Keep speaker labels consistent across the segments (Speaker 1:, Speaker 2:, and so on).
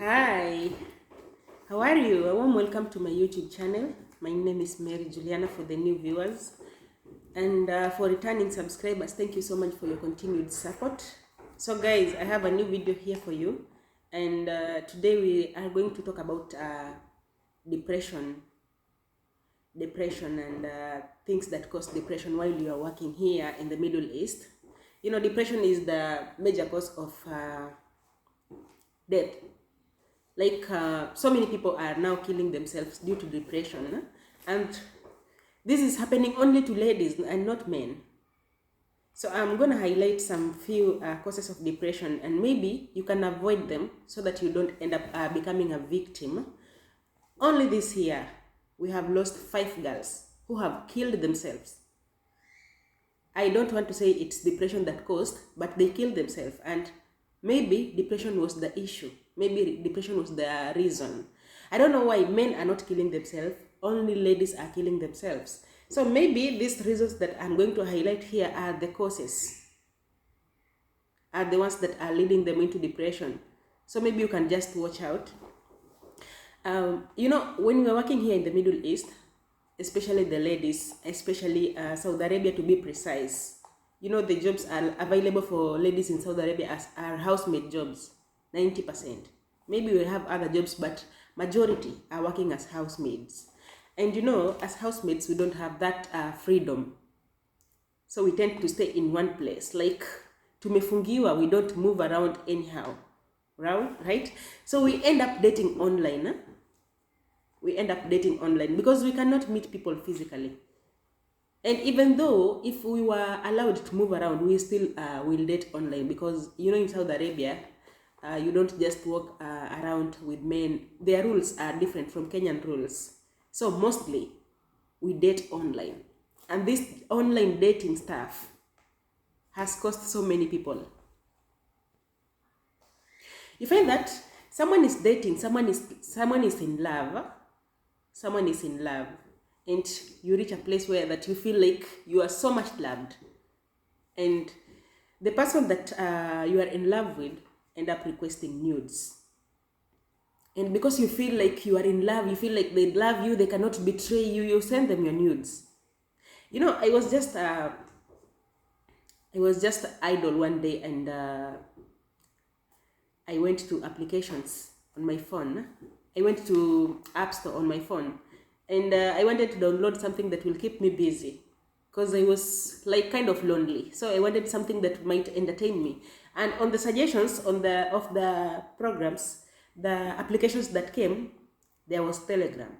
Speaker 1: Hi, how are you? A warm welcome to my YouTube channel. My name is Mary Juliana for the new viewers. And for returning subscribers, thank you so much for your continued support. So guys, I have a new video here for you. And today we are going to talk about depression and things that cause depression while you are working here in the Middle East. You know, depression is the major cause of death. Like so many people are now killing themselves due to depression, and this is happening only to ladies and not men. So I'm going to highlight some few causes of depression, and maybe you can avoid them so that you don't end up becoming a victim. Only this year we have lost 5 girls who have killed themselves. I don't want to say it's depression that caused, but they killed themselves, and maybe depression was the issue. Maybe depression was the reason. I don't know why men are not killing themselves, only ladies are killing themselves. So maybe these reasons that I'm going to highlight here are the causes, are the ones that are leading them into depression. So maybe you can just watch out. You know, when we are working here in the Middle East, especially the ladies, especially Saudi Arabia to be precise, you know, the jobs are available for ladies in Saudi Arabia as are housemaid jobs, 90%. Maybe we have other jobs, but majority are working as housemaids. And you know, as housemates, we don't have that freedom. So we tend to stay in one place. Like, tumefungiwa, we don't move around anyhow, right? So we end up dating online. We end up dating online because we cannot meet people physically. And even though if we were allowed to move around, we still will date online because, you know, in Saudi Arabia, you don't just walk around with men. Their rules are different from Kenyan rules. So mostly we date online. And this online dating stuff has cost so many people. You find that someone is dating, someone is in love, and you reach a place where that you feel like you are so much loved, and the person that you are in love with end up requesting nudes. And because you feel like you are in love, you feel like they love you, they cannot betray you, you send them your nudes. You know, I was just idle one day, and I went to applications on my phone. I went to App Store on my phone, and I wanted to download something that will keep me busy because I was like kind of lonely. So I wanted something that might entertain me. And on the suggestions of the programs, the applications that came, there was Telegram.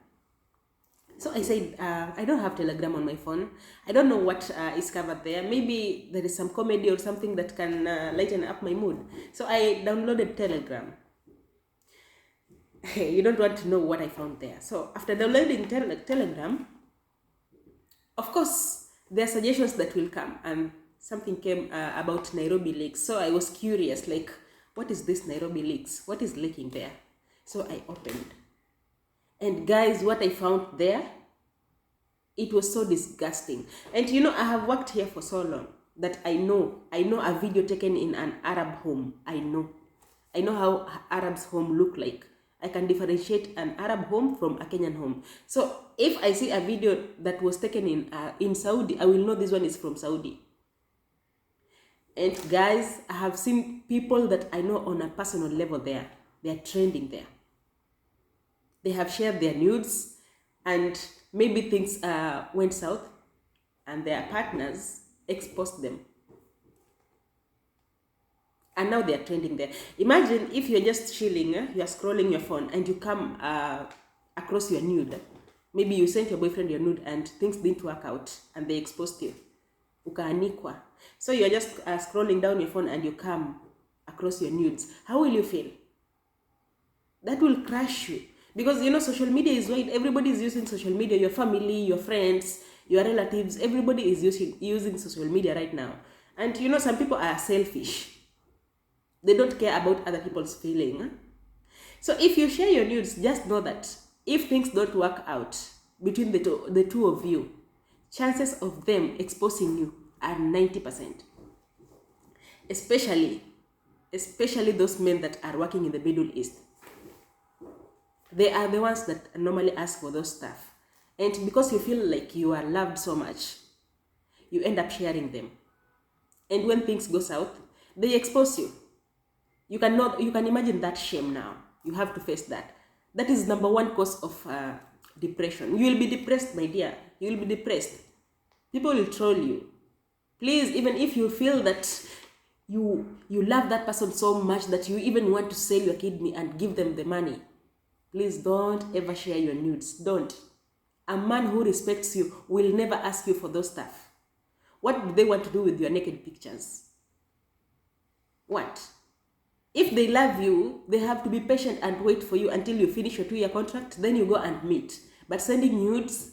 Speaker 1: So I said, I don't have Telegram on my phone. I don't know what is covered there. Maybe there is some comedy or something that can lighten up my mood. So I downloaded Telegram. You don't want to know what I found there. So after downloading Telegram, of course, there are suggestions that will come, and something came about Nairobi leaks. So I was curious, like, what is this Nairobi leaks? What is leaking there? So I opened. And guys, what I found there, it was so disgusting. And you know, I have worked here for so long that I know a video taken in an Arab home. I know how Arabs' home look like. I can differentiate an Arab home from a Kenyan home. So if I see a video that was taken in Saudi, I will know this one is from Saudi. And guys, I have seen people that I know on a personal level there. They are trending there. They have shared their nudes, and maybe things went south, and their partners exposed them. And now they are trending there. Imagine if you're just chilling, you are scrolling your phone, and you come across your nude. Maybe you sent your boyfriend your nude, and things didn't work out, and they exposed you. Ukaanikwa. So you're just scrolling down your phone, and you come across your nudes. How will you feel? That will crush you. Because, you know, social media is wide. Everybody is using social media. Your family, your friends, your relatives, everybody is using social media right now. And, you know, some people are selfish. They don't care about other people's feeling. So if you share your nudes, just know that if things don't work out between the two of you, chances of them exposing you are 90%. Especially those men that are working in the Middle East. They are the ones that normally ask for those stuff. And because you feel like you are loved so much, you end up sharing them. And when things go south, they expose you. You can imagine that shame now. You have to face that. That is number one cause of depression. You will be depressed, my dear. You will be depressed. People will troll you. Please, even if you feel that you love that person so much that you even want to sell your kidney and give them the money, please don't ever share your nudes. Don't. A man who respects you will never ask you for those stuff. What do they want to do with your naked pictures? What? If they love you, they have to be patient and wait for you until you finish your 2-year contract, then you go and meet. But sending nudes,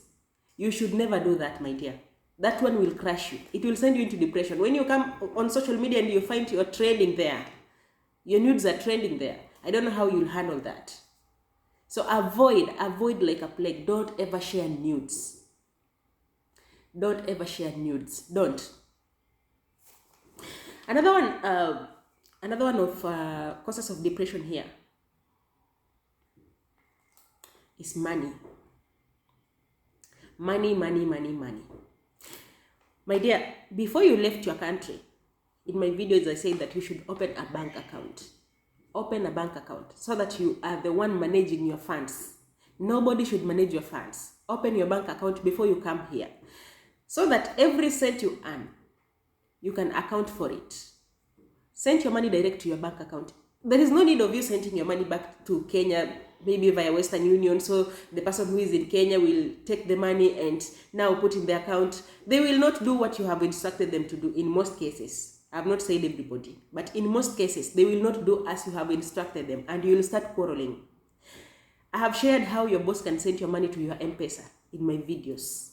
Speaker 1: you should never do that, my dear. That one will crush you. It will send you into depression. When you come on social media and you find you're trending there, your nudes are trending there, I don't know how you'll handle that. So avoid like a plague. Don't ever share nudes. Don't ever share nudes. Don't. Another one of causes of depression here is money. Money. My dear, before you left your country, in my videos I said that you should open a bank account. Open a bank account so that you are the one managing your funds. Nobody should manage your funds. Open your bank account before you come here, so that every cent you earn, you can account for it. Send your money direct to your bank account. There is no need of you sending your money back to Kenya, maybe via Western Union, so the person who is in Kenya will take the money and now put in the account. They will not do what you have instructed them to do in most cases. I have not said everybody, but in most cases, they will not do as you have instructed them, and you will start quarreling. I have shared how your boss can send your money to your M-Pesa in my videos.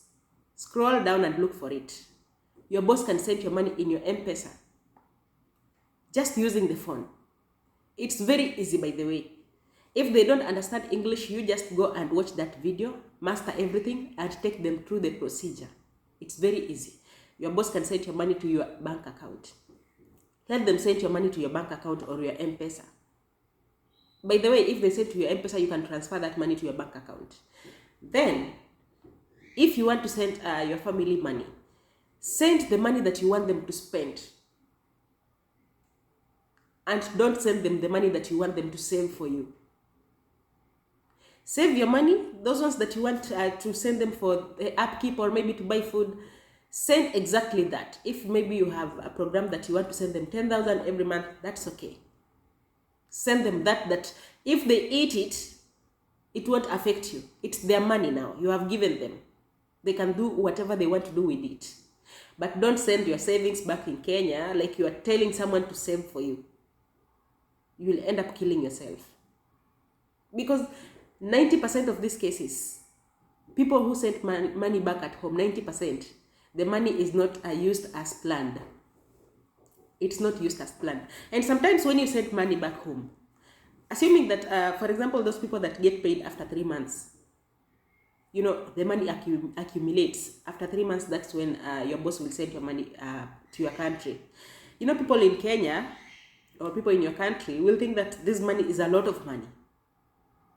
Speaker 1: Scroll down and look for it. Your boss can send your money in your M-Pesa just using the phone. It's very easy, by the way. If they don't understand English, you just go and watch that video, master everything, and take them through the procedure. It's very easy. Your boss can send your money to your bank account. Let them send your money to your bank account or your M-Pesa. By the way, if they send to your M-Pesa, you can transfer that money to your bank account. Then, if you want to send your family money, send the money that you want them to spend. And don't send them the money that you want them to save for you. Save your money, those ones that you want to send them for the upkeep or maybe to buy food. Send exactly that. If maybe you have a program that you want to send them 10,000 every month, that's okay. Send them that if they eat it, it won't affect you. It's their money now. You have given them. They can do whatever they want to do with it. But don't send your savings back in Kenya like you are telling someone to save for you. You will end up killing yourself. Because 90% of these cases, people who send money back at home, 90%, the money is not used as planned. It's not used as planned. And sometimes when you send money back home, assuming that, for example, those people that get paid after 3 months, you know, the money accumulates. After 3 months, that's when your boss will send your money to your country. You know, people in Kenya or people in your country will think that this money is a lot of money.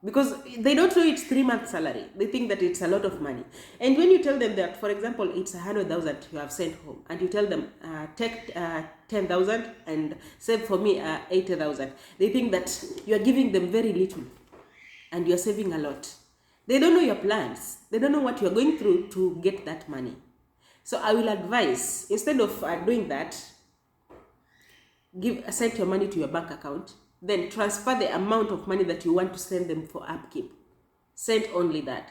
Speaker 1: Because they don't know it's 3 months salary. They think that it's a lot of money. And when you tell them that, for example, it's 100,000 you have sent home, and you tell them, take 10,000 and save for me 80,000, they think that you are giving them very little and you are saving a lot. They don't know your plans. They don't know what you are going through to get that money. So I will advise, instead of doing that, send your money to your bank account. Then transfer the amount of money that you want to send them for upkeep. Send only that.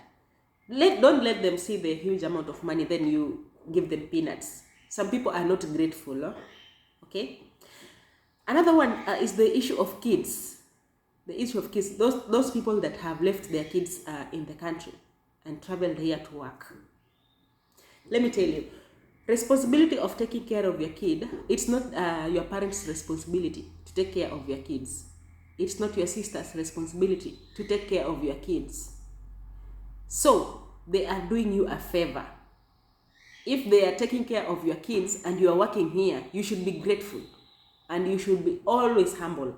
Speaker 1: Don't let them see the huge amount of money, then you give them peanuts. Some people are not grateful. Okay? Another one is the issue of kids. The issue of kids. Those people that have left their kids in the country and traveled here to work. Let me tell you, responsibility of taking care of your kid, it's not your parents' responsibility to take care of your kids. It's not your sister's responsibility to take care of your kids. So, they are doing you a favor. If they are taking care of your kids and you are working here, you should be grateful and you should be always humble.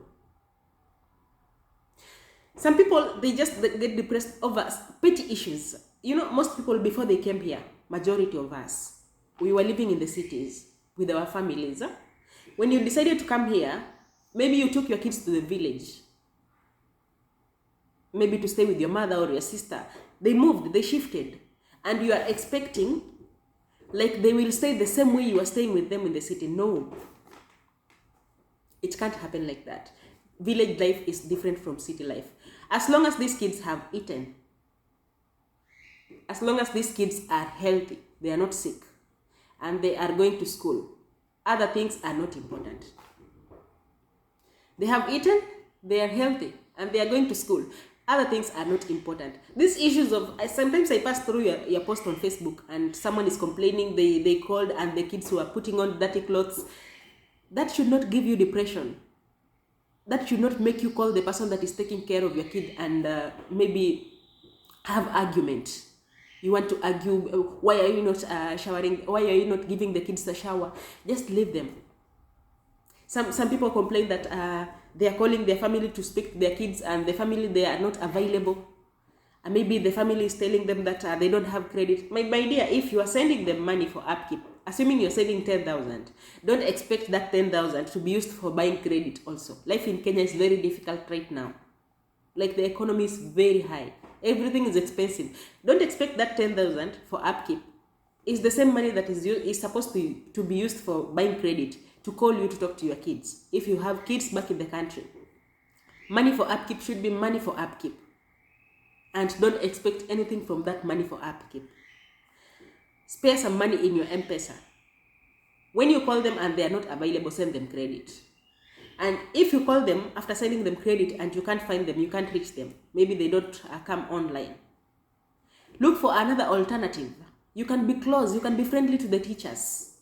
Speaker 1: Some people, they just get depressed over petty issues. You know, most people before they came here, majority of us, we were living in the cities with our families. When you decided to come here, maybe you took your kids to the village, maybe to stay with your mother or your sister. They moved, they shifted, and you are expecting like they will stay the same way you are staying with them in the city. No, it can't happen like that. Village life is different from city life. As long as these kids have eaten, as long as these kids are healthy, they are not sick, and they are going to school, other things are not important. They have eaten, they are healthy, and they are going to school. Other things are not important. These issues of, sometimes I pass through your post on Facebook and someone is complaining they called and the kids who are putting on dirty clothes. That should not give you depression. That should not make you call the person that is taking care of your kid and maybe have argument. You want to argue, why are you not showering? Why are you not giving the kids a shower? Just leave them. Some people complain that they are calling their family to speak to their kids and the family, they are not available. And maybe the family is telling them that they don't have credit. My dear, if you are sending them money for upkeep, assuming you're saving 10,000, don't expect that 10,000 to be used for buying credit also. Life in Kenya is very difficult right now. Like the economy is very high. Everything is expensive. Don't expect that 10,000 for upkeep. It's the same money that is supposed to be used for buying credit, to call you to talk to your kids. If you have kids back in the country, money for upkeep should be money for upkeep. And don't expect anything from that money for upkeep. Spare some money in your M-Pesa. When you call them and they are not available, send them credit. And if you call them after sending them credit and you can't find them, you can't reach them, maybe they don't come online, look for another alternative. You can be close, you can be friendly to the teachers.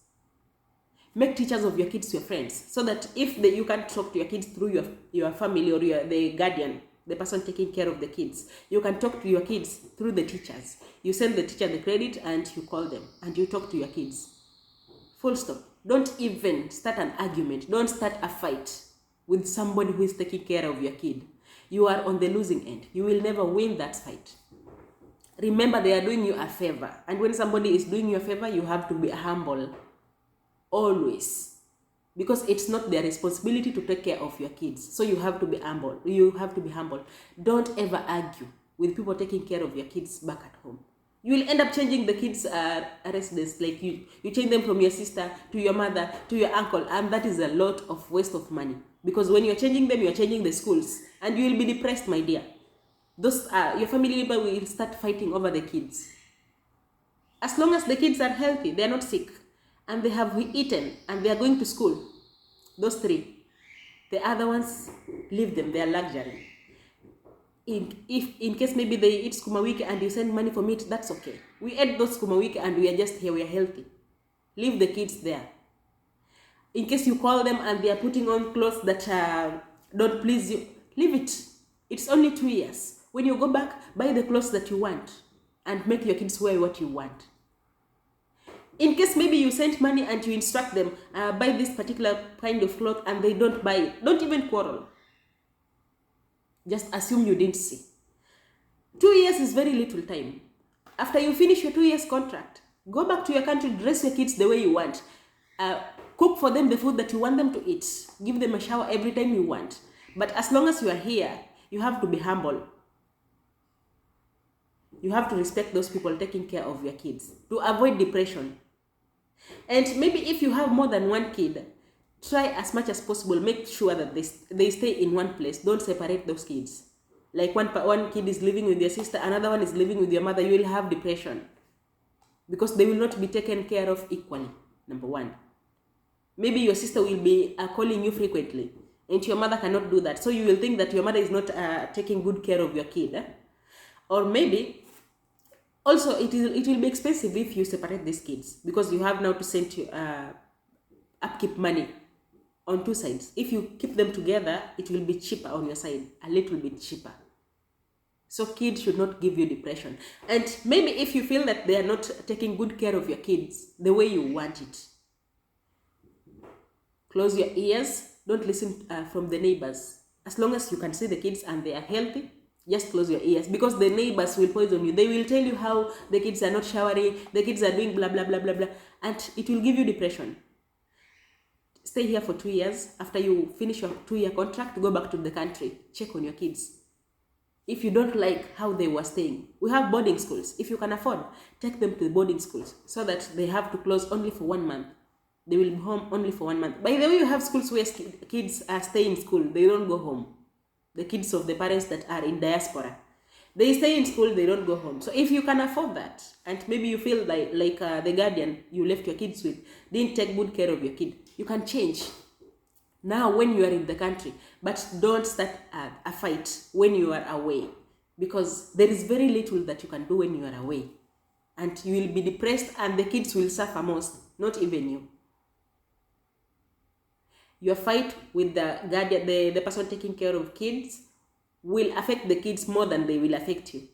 Speaker 1: Make teachers of your kids your friends, so that if you can talk to your kids through your family or the guardian, the person taking care of the kids, you can talk to your kids through the teachers. You send the teacher the credit and you call them and you talk to your kids. Full stop. Don't even start an argument. Don't start a fight with somebody who is taking care of your kid. You are on the losing end. You will never win that fight. Remember, they are doing you a favor. And when somebody is doing you a favor, you have to be humble. Always. Because it's not their responsibility to take care of your kids. So you have to be humble. You have to be humble. Don't ever argue with people taking care of your kids back at home. You will end up changing the kids' residence. Like you change them from your sister to your mother to your uncle, and that is a lot of waste of money. Because when you're changing them, you're changing the schools, and you will be depressed, my dear. Those your family member will start fighting over the kids. As long as the kids are healthy, they are not sick, and they have eaten, and they are going to school. Those three. The other ones, leave them. They are luxury. In case maybe they eat skuma wiki and you send money for meat, that's okay. We ate those skuma wiki and we are just here, we are healthy. Leave the kids there. In case you call them and they are putting on clothes that don't please you, leave it. It's only 2 years. When you go back, buy the clothes that you want and make your kids wear what you want. In case maybe you send money and you instruct them, buy this particular kind of cloth and they don't buy it, don't even quarrel. Just assume you didn't see. 2 years is very little time. After you finish your 2 years contract, go back to your country, dress your kids the way you want. Cook for them the food that you want them to eat. Give them a shower every time you want. But as long as you are here, you have to be humble. You have to respect those people taking care of your kids to avoid depression. And maybe if you have more than one kid, try as much as possible, make sure that they stay in one place. Don't separate those kids. Like one kid is living with your sister, another one is living with your mother, you will have depression. Because they will not be taken care of equally, number one. Maybe your sister will be calling you frequently, and your mother cannot do that. So you will think that your mother is not taking good care of your kid. Or maybe, also it will be expensive if you separate these kids, because you have now to send upkeep money on two sides. If you keep them together, it will be cheaper on your side, a little bit cheaper. So kids should not give you depression. And maybe if you feel that they are not taking good care of your kids the way you want it, close your ears, don't listen from the neighbors. As long as you can see the kids and they are healthy, Just close your ears, because the neighbors will poison you. They will tell you how the kids are not showering, the kids are doing blah, blah, blah, blah, blah, and it will give you depression. Stay here for 2 years. After you finish your 2-year contract, go back to the country. Check on your kids. If you don't like how they were staying, we have boarding schools. If you can afford, take them to the boarding schools so that they have to close only for 1 month. They will be home only for 1 month. By the way, you have schools where kids are staying in school. They don't go home. The kids of the parents that are in diaspora, they stay in school, they don't go home. So if you can afford that, and maybe you feel like the guardian you left your kids with didn't take good care of your kid, you can change now when you are in the country. But don't start a fight when you are away, because there is very little that you can do when you are away, and you will be depressed, and the kids will suffer most, not even you. Your fight with the guardian, the person taking care of kids, will affect the kids more than they will affect you.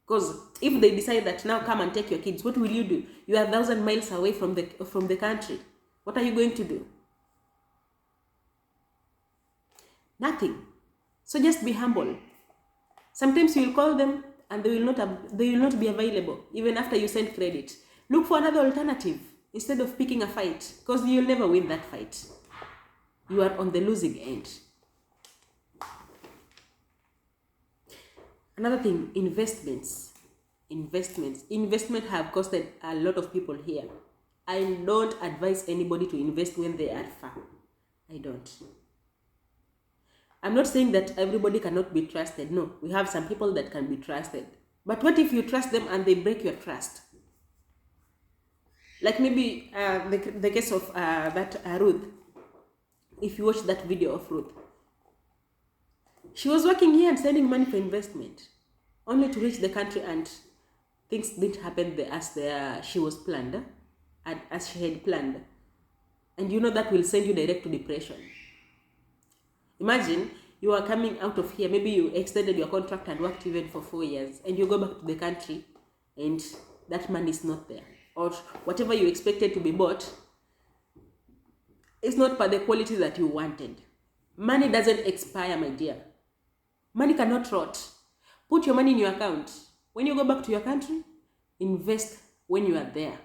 Speaker 1: Because if they decide that now come and take your kids, what will you do? You are 1,000 miles away from the country. What are you going to do? Nothing. So just be humble. Sometimes you will call them and they will not be available even after you send credit. Look for another alternative instead of picking a fight, because you'll never win that fight. You are on the losing end. Another thing, investments. Investment have costed a lot of people here. I don't advise anybody to invest when they are far. I don't. I'm not saying that everybody cannot be trusted. No, we have some people that can be trusted. But what if you trust them and they break your trust? Like maybe the case of that Ruth. If you watch that video of Ruth, she was working here and sending money for investment, only to reach the country and things didn't happen as she was planned, and as she had planned. And you know that will send you direct to depression. Imagine you are coming out of here, maybe you extended your contract and worked even for 4 years, and you go back to the country and that money is not there. Or whatever you expected to be bought, it's not by the quality that you wanted. Money doesn't expire, my dear. Money cannot rot. Put your money in your account. When you go back to your country, invest when you are there.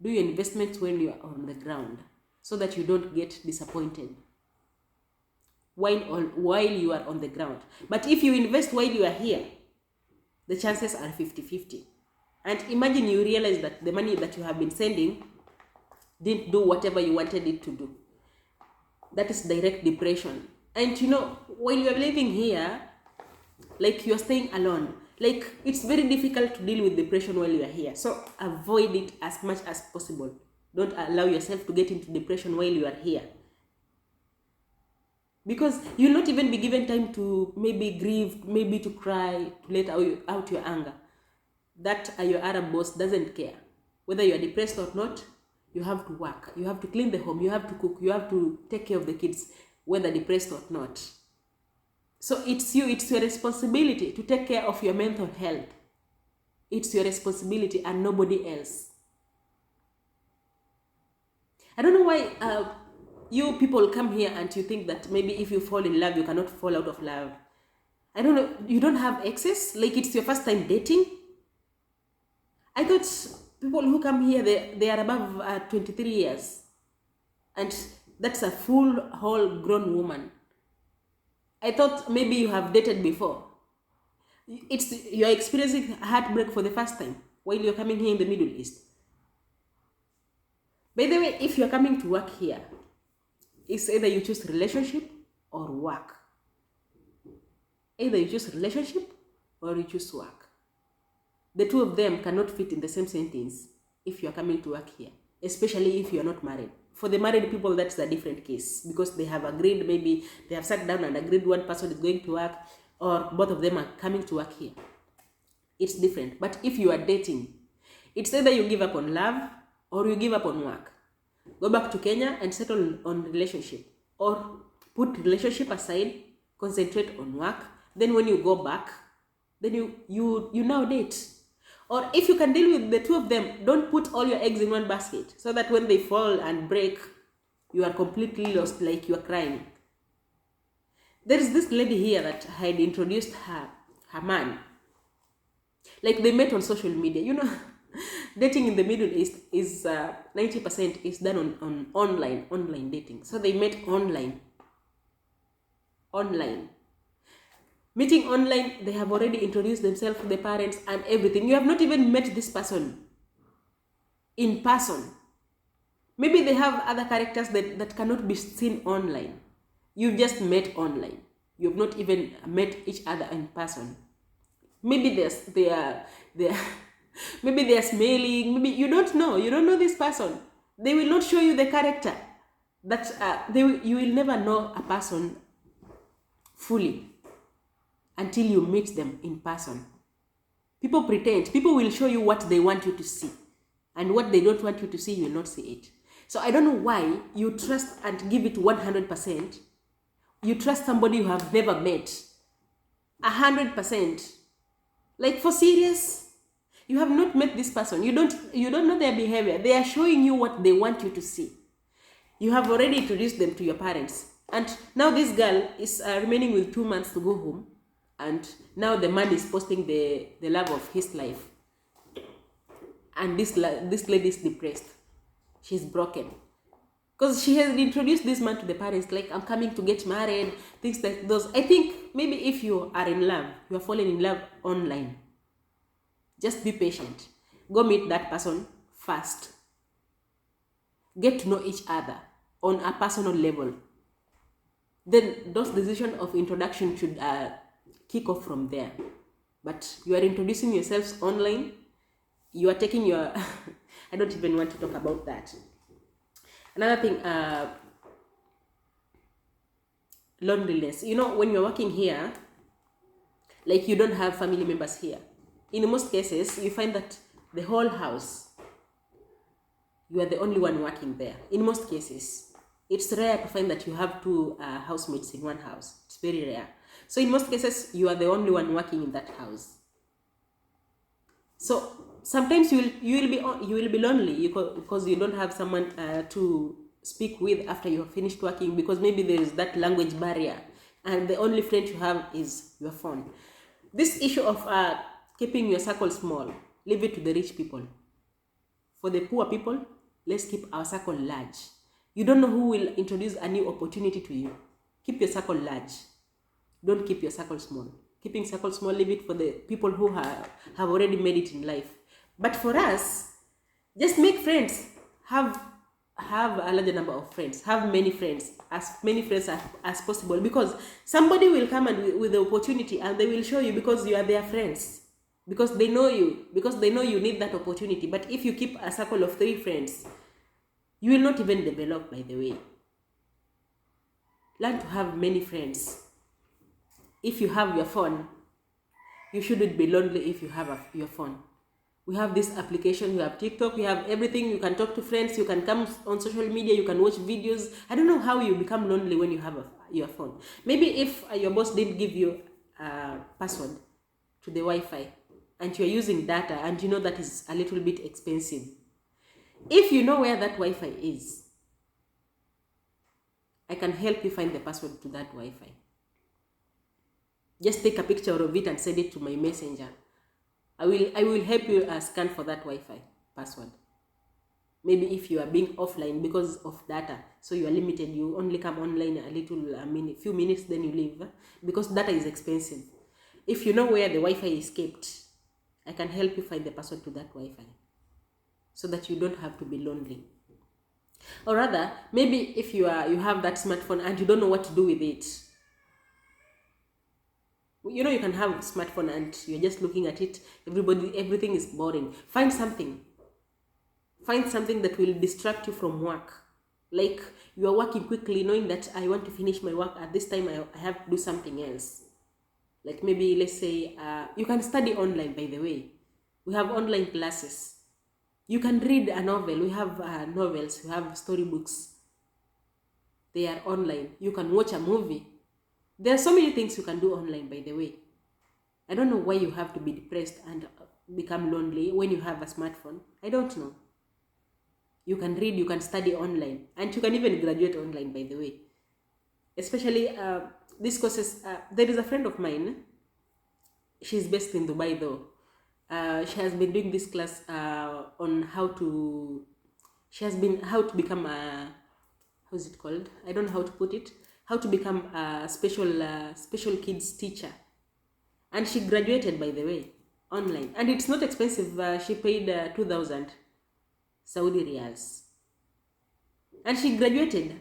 Speaker 1: Do your investments when you are on the ground so that you don't get disappointed while you are on the ground. But if you invest while you are here, the chances are 50-50. And imagine you realize that the money that you have been sending didn't do whatever you wanted it to do. That is direct depression. And you know, while you are living here, like you're staying alone, like it's very difficult to deal with depression while you are here. So avoid it as much as possible. Don't allow yourself to get into depression while you are here, because you'll not even be given time to maybe grieve, maybe to cry, to let out your anger. That your Arab boss doesn't care. Whether you are depressed or not, you have to work. You have to clean the home. You have to cook. You have to take care of the kids, whether depressed or not. So it's your responsibility to take care of your mental health. It's your responsibility and nobody else. I don't know why you people come here and you think that maybe if you fall in love, you cannot fall out of love. I don't know. You don't have exes? Like it's your first time dating? I thought people who come here, they are above 23 years. And that's a full, whole grown woman. I thought maybe you have dated before. You're experiencing heartbreak for the first time while you're coming here in the Middle East. By the way, if you're coming to work here, it's either you choose relationship or work. Either you choose relationship or you choose work. The two of them cannot fit in the same sentence if you are coming to work here, especially if you are not married. For the married people, that's a different case, because they have agreed, maybe they have sat down and agreed one person is going to work, or both of them are coming to work here. It's different. But if you are dating, it's either you give up on love or you give up on work. Go back to Kenya and settle on relationship, or put relationship aside, concentrate on work. Then when you go back, then you now date. Or if you can deal with the two of them, don't put all your eggs in one basket, so that when they fall and break, you are completely lost, like you are crying. There is this lady here that had introduced her man. Like they met on social media. You know, dating in the Middle East is 90% is done on online dating. So they met online. Meeting online, they have already introduced themselves to the parents and everything. You have not even met this person in person. Maybe they have other characters that cannot be seen online. You've just met online. You've not even met each other in person. Maybe they are maybe they are smelling. Maybe you don't know. You don't know this person. They will not show you the character. That you will never know a person fully until you meet them in person. People pretend. People will show you what they want you to see, and what they don't want you to see, you will not see it. So I don't know why you trust and give it 100%. You trust somebody you have never met 100%. Like, for serious? You have not met this person. You don't know their behavior. They are showing you what they want you to see. You have already introduced them to your parents. And now this girl is remaining with 2 months to go home. And now the man is posting the love of his life. And this lady is depressed. She's broken. Because she has introduced this man to the parents, like, I'm coming to get married, things like those. I think maybe if you are in love, you are falling in love online, just be patient. Go meet that person first. Get to know each other on a personal level. Then those decisions of introduction should kick off from there. But you are introducing yourselves online. You are taking your... I don't even want to talk about that. Another thing, loneliness. You know, when you're working here, like, you don't have family members here. In most cases, you find that the whole house, you are the only one working there. In most cases, it's rare to find that you have two housemates in one house. It's very rare. So in most cases, you are the only one working in that house. So sometimes you will be lonely because you don't have someone to speak with after you have finished working, because maybe there is that language barrier and the only friend you have is your phone. This issue of keeping your circle small, leave it to the rich people. For the poor people, let's keep our circle large. You don't know who will introduce a new opportunity to you. Keep your circle large. Don't keep your circle small. Keeping circle small, leave it for the people who have already made it in life. But for us, just make friends. Have a larger number of friends. Have many friends. As many friends as possible. Because somebody will come and with the opportunity and they will show you, because you are their friends. Because they know you. Because they know you need that opportunity. But if you keep a circle of 3 friends, you will not even develop, by the way. Learn to have many friends. If you have your phone, you shouldn't be lonely if you have your phone. We have this application, we have TikTok, we have everything. You can talk to friends, you can come on social media, you can watch videos. I don't know how you become lonely when you have your phone. Maybe if your boss didn't give you a password to the Wi-Fi and you're using data and you know that is a little bit expensive. If you know where that Wi-Fi is, I can help you find the password to that Wi-Fi. Just take a picture of it and send it to my messenger. I will help you scan for that Wi-Fi password. Maybe if you are being offline because of data, so you are limited, you only come online a few minutes, then you leave, because data is expensive. If you know where the Wi-Fi is kept, I can help you find the password to that Wi-Fi, so that you don't have to be lonely. Or rather, maybe if you have that smartphone and you don't know what to do with it. You know, you can have a smartphone and you're just looking at it. Everything is boring. Find something. Find something that will distract you from work. Like, you are working quickly, knowing that I want to finish my work at this time, I have to do something else. Like, maybe, let's say, you can study online, by the way. We have online classes. You can read a novel. We have novels. We have storybooks. They are online. You can watch a movie. There are so many things you can do online, by the way. I don't know why you have to be depressed and become lonely when you have a smartphone. I don't know. You can read, you can study online, and you can even graduate online, by the way. Especially these courses, there is a friend of mine. She's based in Dubai though. She has been doing this class on how to. How to become a, how's it called? I don't know how to put it. How to become a special kids teacher, and she graduated, by the way, online, and it's not expensive. She paid 2,000 Saudi riyals, and she graduated.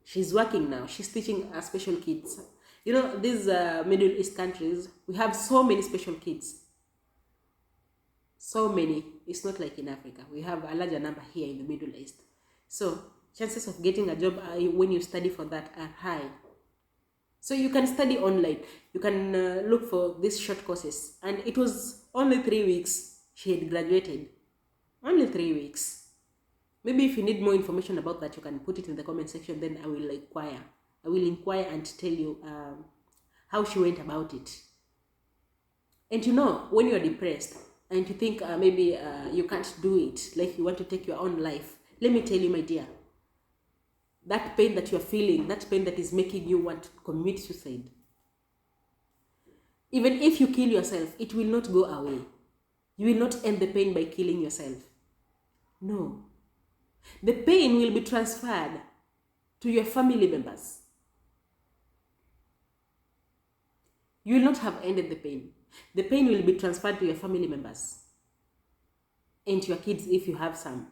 Speaker 1: She's working now. She's teaching special kids. You know, these Middle East countries, we have so many special kids. So many. It's not like in Africa. We have a larger number here in the Middle East. So chances of getting a job when you study for that are high. So you can study online. You can look for these short courses. And it was only 3 weeks she had graduated. Only 3 weeks. Maybe if you need more information about that, you can put it in the comment section. Then I will inquire. I will inquire and tell you how she went about it. And you know, when you're depressed and you think maybe you can't do it, like you want to take your own life, let me tell you, my dear, that pain that you're feeling, that pain that is making you want to commit suicide, even if you kill yourself, it will not go away. You will not end the pain by killing yourself. No. The pain will be transferred to your family members. You will not have ended the pain. The pain will be transferred to your family members and to your kids if you have some.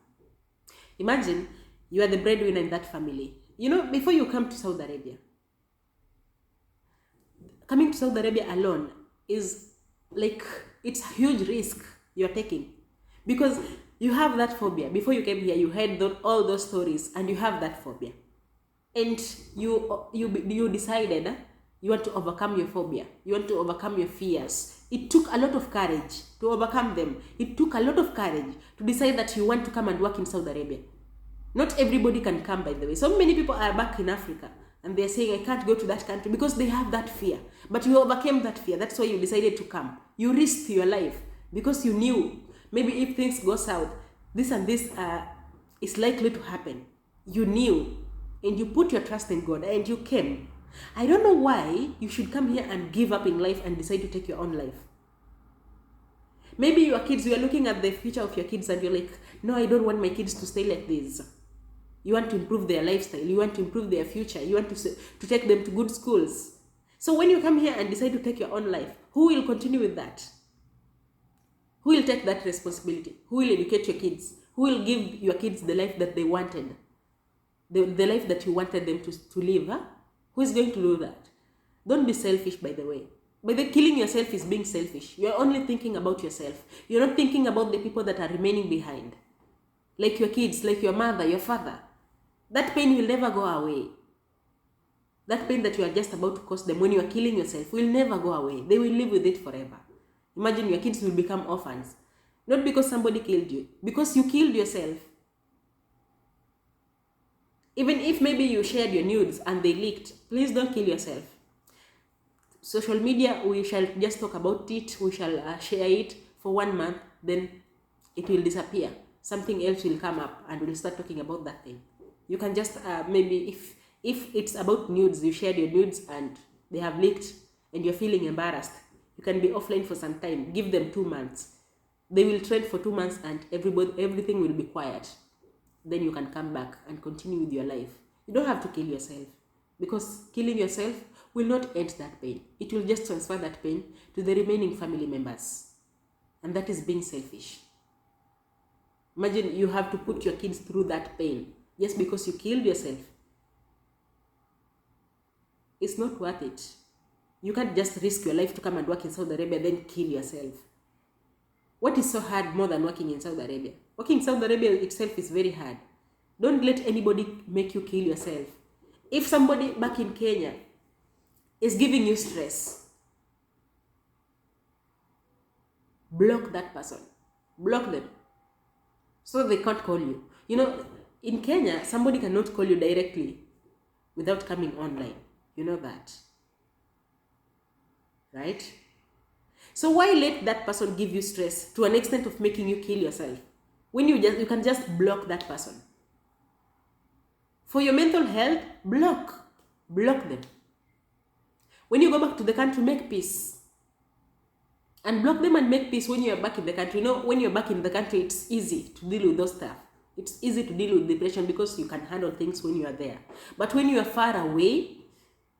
Speaker 1: Imagine you are the breadwinner in that family. You know, before you come to Saudi Arabia, coming to Saudi Arabia alone is like, it's a huge risk you're taking, because you have that phobia. Before you came here, you heard all those stories and you have that phobia. And you decided you want to overcome your phobia. You want to overcome your fears. It took a lot of courage to overcome them. It took a lot of courage to decide that you want to come and work in Saudi Arabia. Not everybody can come, by the way. So many people are back in Africa and they're saying, I can't go to that country, because they have that fear. But you overcame that fear. That's why you decided to come. You risked your life because you knew maybe if things go south, this and this is likely to happen. You knew, and you put your trust in God, and you came. I don't know why you should come here and give up in life and decide to take your own life. Maybe your kids, you are looking at the future of your kids and you're like, no, I don't want my kids to stay like this. You want to improve their lifestyle. You want to improve their future. You want to take them to good schools. So when you come here and decide to take your own life, who will continue with that? Who will take that responsibility? Who will educate your kids? Who will give your kids the life that they wanted? The life that you wanted them to live, huh? Who is going to do that? Don't be selfish, by the way. By the killing yourself is being selfish. You're only thinking about yourself. You're not thinking about the people that are remaining behind. Like your kids, like your mother, your father. That pain will never go away. That pain that you are just about to cause them when you are killing yourself will never go away. They will live with it forever. Imagine your kids will become orphans. Not because somebody killed you, because you killed yourself. Even if maybe you shared your nudes and they leaked, please don't kill yourself. Social media, we shall just talk about it, we shall share it for 1 month, then it will disappear. Something else will come up and we'll start talking about that thing. You can just maybe, if it's about nudes, you shared your nudes and they have leaked and you're feeling embarrassed, you can be offline for some time. Give them 2 months. They will trend for 2 months and everything will be quiet. Then you can come back and continue with your life. You don't have to kill yourself, because killing yourself will not end that pain. It will just transfer that pain to the remaining family members. And that is being selfish. Imagine you have to put your kids through that pain just because you killed yourself. It's not worth it. You can't just risk your life to come and work in Saudi Arabia, then kill yourself. What is so hard more than working in Saudi Arabia? Working in Saudi Arabia itself is very hard. Don't let anybody make you kill yourself. If somebody back in Kenya is giving you stress, block that person. Block them. So they can't call you. You know, in Kenya, somebody cannot call you directly without coming online. You know that. Right? So why let that person give you stress to an extent of making you kill yourself? When you can just block that person. For your mental health, block them. When you go back to the country, make peace. And block them and make peace when you are back in the country. You know, when you're back in the country, it's easy to deal with those stuff. It's easy to deal with depression because you can handle things when you are there. But when you are far away,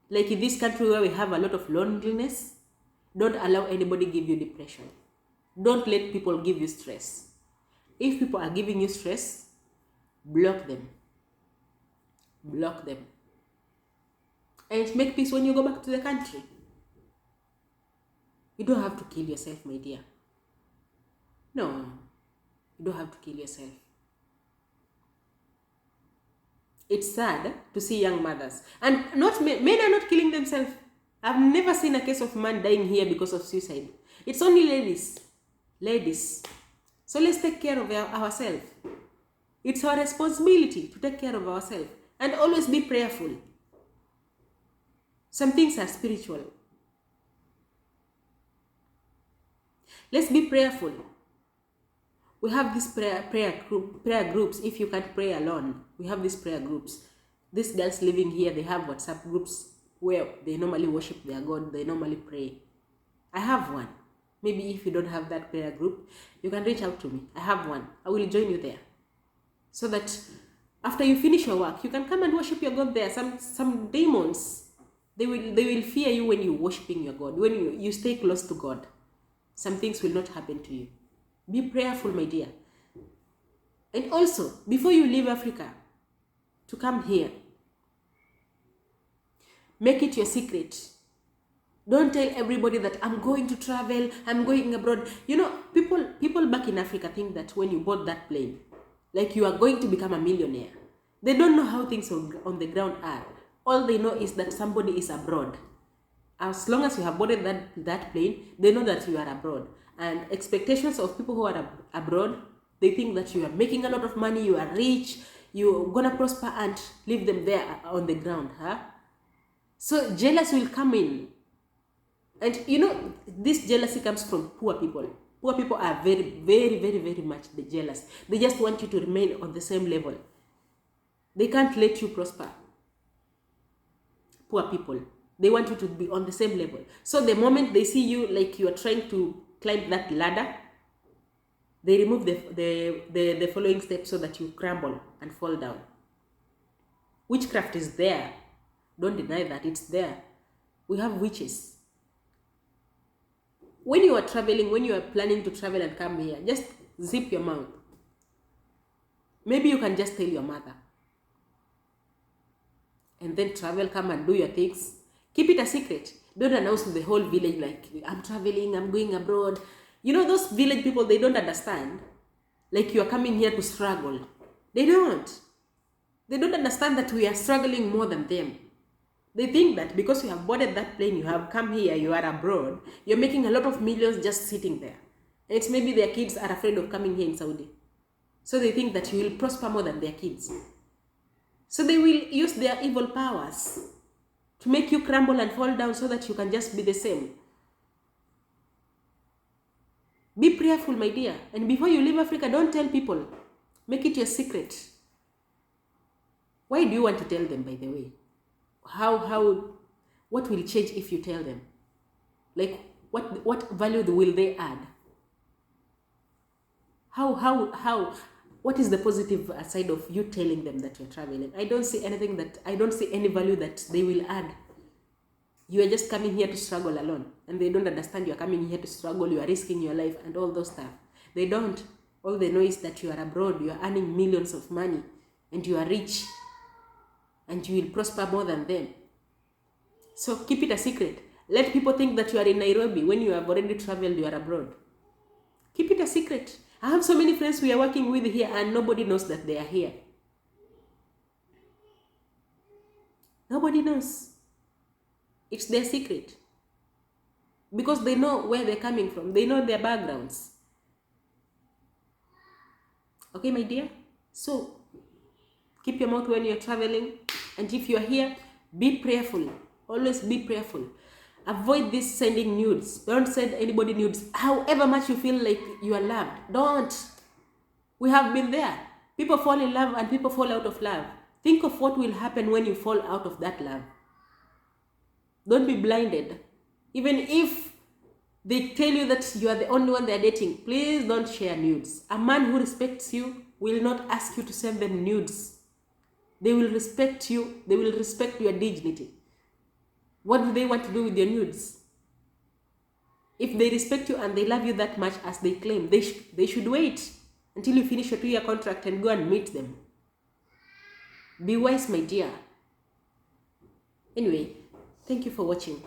Speaker 1: like in this country where we have a lot of loneliness, don't allow anybody give you depression. Don't let people give you stress. If people are giving you stress, block them. Block them. And make peace when you go back to the country. You don't have to kill yourself, my dear. No, you don't have to kill yourself. It's sad to see young mothers. And not men are not killing themselves. I've never seen a case of man dying here because of suicide. It's only ladies. Ladies. So let's take care of ourselves. It's our responsibility to take care of ourselves. And always be prayerful. Some things are spiritual. Let's be prayerful. We have these prayer groups. If you can't pray alone, we have these prayer groups. These girls living here, they have WhatsApp groups where they normally worship their God. They normally pray. I have one. Maybe if you don't have that prayer group, you can reach out to me. I have one. I will join you there. So that after you finish your work, you can come and worship your God there. Some demons, they will fear you when you're worshiping your God. When you stay close to God, some things will not happen to you. Be prayerful, my dear. And also, before you leave Africa to come here, make it your secret. Don't tell everybody that I'm going to travel, I'm going abroad. You know, people back in Africa think that when you bought that plane, like you are going to become a millionaire. They don't know how things on the ground are. All they know is that somebody is abroad. As long as you have boarded that plane, they know that you are abroad. And expectations of people who are abroad, they think that you are making a lot of money, you are rich, you're gonna prosper and leave them there on the ground, huh? So jealousy will come in. And you know, this jealousy comes from poor people. Poor people are very, very, very, very much jealous. They just want you to remain on the same level. They can't let you prosper. Poor people. They want you to be on the same level. So the moment they see you like you are trying to climb that ladder, they remove the following steps so that you crumble and fall down. Witchcraft is there. Don't deny that it's there. We have witches. When you are traveling, when you are planning to travel and come here, just zip your mouth. Maybe you can just tell your mother. And then travel, come and do your things. Keep it a secret. Don't announce to the whole village like, I'm traveling, I'm going abroad. You know, those village people, they don't understand. Like you are coming here to struggle. They don't. They don't understand that we are struggling more than them. They think that because you have boarded that plane, you have come here, you are abroad, you're making a lot of millions just sitting there. And it's maybe their kids are afraid of coming here in Saudi. So they think that you will prosper more than their kids. So they will use their evil powers to make you crumble and fall down so that you can just be the same. Be prayerful, my dear. And before you leave Africa, don't tell people. Make it your secret. Why do you want to tell them, by the way? What will change if you tell them? Like, what value will they add? What is the positive side of you telling them that you're traveling? I don't see any value that they will add. You are just coming here to struggle alone. And they don't understand you're coming here to struggle, you are risking your life and all those stuff. They don't. All they know is that you are abroad, you are earning millions of money, and you are rich. And you will prosper more than them. So keep it a secret. Let people think that you are in Nairobi when you have already traveled, you are abroad. Keep it a secret. I have so many friends we are working with here and nobody knows that they are here. Nobody knows. It's their secret. Because they know where they're coming from. They know their backgrounds. Okay, my dear? So, keep your mouth when you're traveling. And if you're here, be prayerful. Always be prayerful. Avoid this sending nudes. Don't send anybody nudes. However much you feel like you are loved. Don't. We have been there. People fall in love and people fall out of love. Think of what will happen when you fall out of that love. Don't be blinded. Even if they tell you that you are the only one they're dating, please don't share nudes. A man who respects you will not ask you to send them nudes. They will respect you. They will respect your dignity. What do they want to do with your nudes? If they respect you and they love you that much as they claim, they should wait until you finish your 2-year contract and go and meet them. Be wise, my dear. Anyway, thank you for watching.